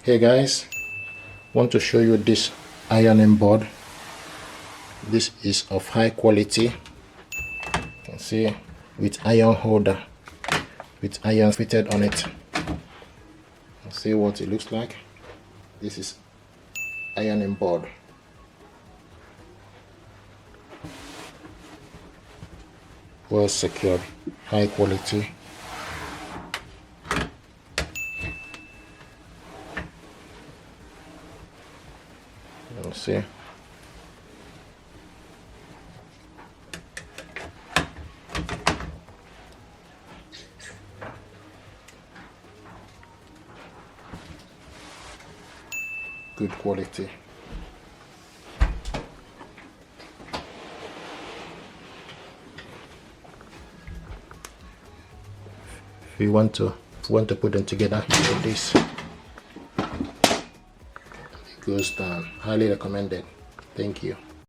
Hey guys, want to show you this ironing board. This is of high quality. You can see with iron holder, with iron fitted on it. See what it looks like. This is ironing board. Well secured, high quality. You'll see. Good quality. If you want to put them together, like this, it goes down. Highly recommended. Thank you.